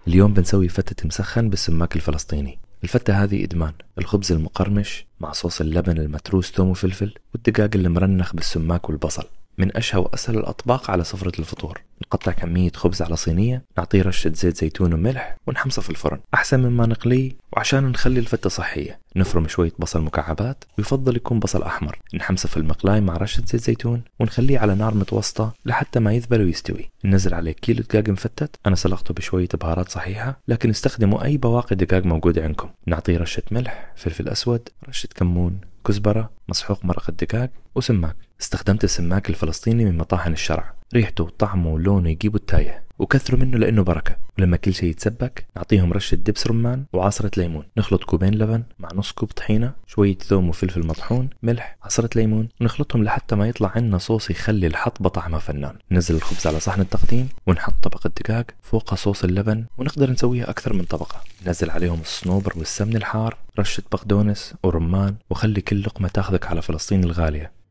اليوم بنسوي فتة مسخن بالسماك الفلسطيني. الفتة هذه إدمان، الخبز المقرمش مع صوص اللبن المتروس ثوم وفلفل والدجاج اللي مرنخ بالسماك والبصل، من أشهى وأسهل الأطباق على سفرة الفطور. نقطع كمية خبز على صينية، نعطيه رشة زيت زيتون وملح ونحمصه في الفرن أحسن مما نقليه. وعشان نخلي الفتة صحية نفرم شوية بصل مكعبات، ويفضل يكون بصل أحمر، نحمصه في المقلاي مع رشة زيت زيتون ونخليه على نار متوسطة لحتى ما يذبل ويستوي. ننزل عليه كيلو دجاج مفتت، أنا سلقته بشوية بهارات صحيحة، لكن استخدموا أي بواقي دجاج موجودة عندكم. نعطيه رشة ملح، فلفل أسود، رشة كمون، كزبرة، مسحوق مرق الدجاج وسماك. استخدمت السماك الفلسطيني من مطاحن الشرع، ريحته وطعمه ولونه يجيبوا التايه، وكثروا منه لأنه بركة. ولما كل شيء يتسبك نعطيهم رشة دبس رمان وعصرة ليمون. نخلط كوبين لبن مع نص كوب طحينة، شوية ثوم وفلفل مطحون، ملح، عصرة ليمون، ونخلطهم لحتى ما يطلع عنا صوص يخلي الحطبة طعمها فنان. ننزل الخبز على صحن التقديم ونحط طبقة دجاج فوقها صوص اللبن، ونقدر نسويها أكثر من طبقة. ننزل عليهم الصنوبر والسمن الحار، رشة بقدونس ورمان، وخلي كل لقمة تاخذك على فلسطين الغالية.